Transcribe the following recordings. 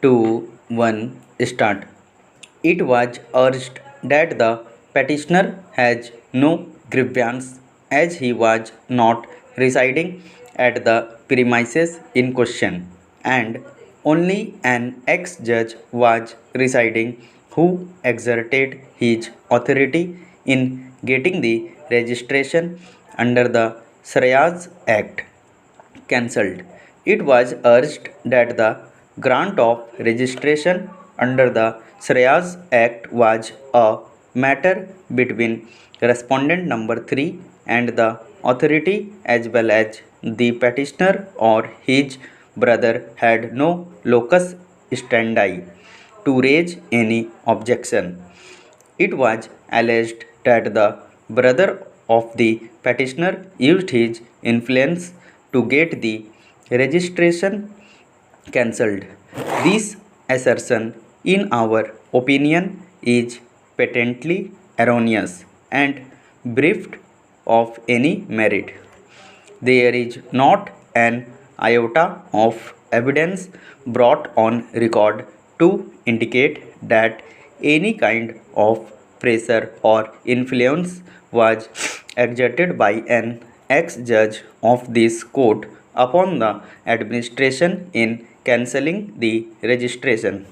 2, 1, start. It was urged that the petitioner has no grievance as he was not residing at the premises in question, and only an ex judge was residing who exerted his authority in getting the registration under the Shreyas Act cancelled. It was urged that the grant of registration under the Shreyas Act was a matter between respondent number 3 and the authority, as well as the petitioner or his brother had no locus standi to raise any objection. It was alleged that the brother of the petitioner used his influence to get the registration cancelled. This assertion, in our opinion, is patently erroneous and bereft of any merit. There is not an iota of evidence brought on record to indicate that any kind of pressure or influence was exerted by an ex judge of this court upon the administration in cancelling the registration.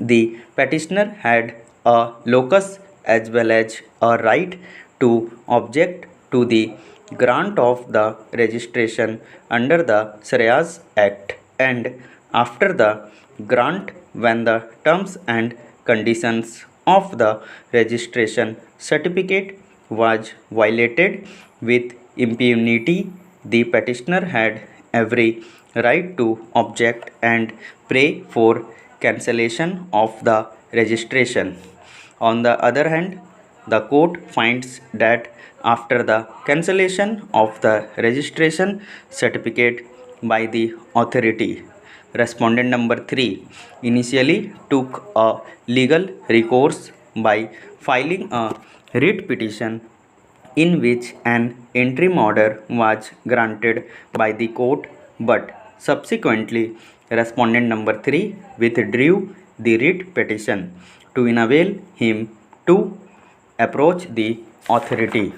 The petitioner had a locus as well as a right to object to the grant of the registration under the Shreyas Act, and after the grant, when the terms and conditions of the registration certificate was violated with impunity, the petitioner had every right to object and pray for cancellation of the registration. On the other hand, the court finds that after the cancellation of the registration certificate by the authority, respondent number 3 initially took a legal recourse by filing a writ petition in which an interim order was granted by the court, but subsequently respondent number 3 withdrew the writ petition to enable him to approach the authority,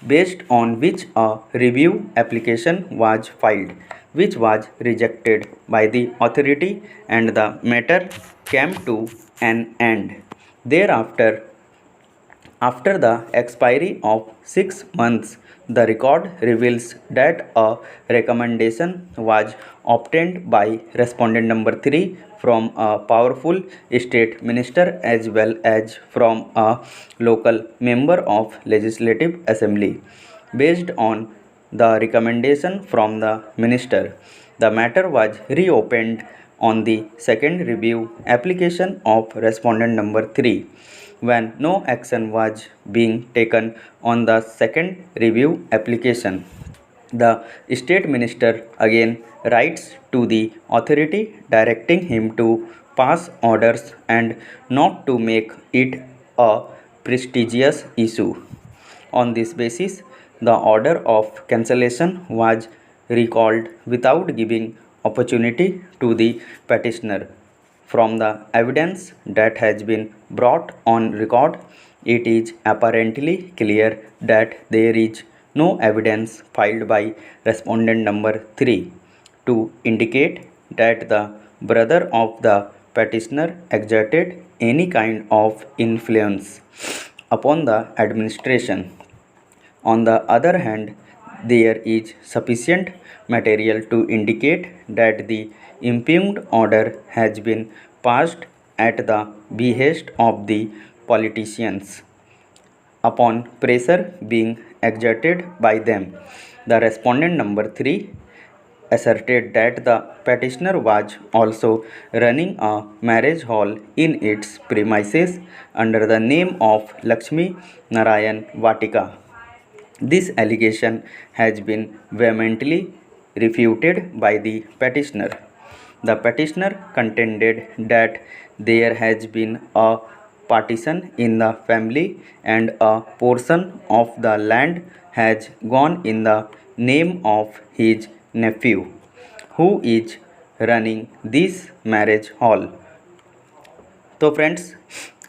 based on which a review application was filed, which was rejected by the authority, and the matter came to an end. Thereafter, after the expiry of 6 months, the record reveals that a recommendation was obtained by respondent number 3 from a powerful state minister as well as from a local member of legislative assembly. Based on the recommendation from the minister, the matter was reopened on the second review application of respondent number 3. When no action was being taken on the second review application, the state minister again writes to the authority directing him to pass orders and not to make it a prestigious issue. On this basis, the order of cancellation was recalled without giving opportunity to the petitioner. From the evidence that has been brought on record, it is apparently clear that there is no evidence filed by respondent number 3 to indicate that the brother of the petitioner exerted any kind of influence upon the administration. On the other hand, there is sufficient material to indicate that the impugned order has been passed at the behest of the politicians upon pressure being exerted by them. The respondent number 3 asserted that the petitioner was also running a marriage hall in its premises under the name of Lakshmi Narayan Vatika. This allegation has been vehemently refuted by the petitioner. The petitioner contended that there has been a partition in the family and a portion of the land has gone in the name of his nephew, who is running this marriage hall। तो friends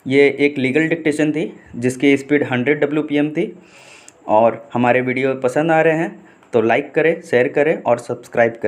ये एक legal dictation थी जिसकी speed 100 WPM थी। और हमारे video पसंद आ रहे हैं तो लाइक करें, शेयर करें और सब्सक्राइब करें।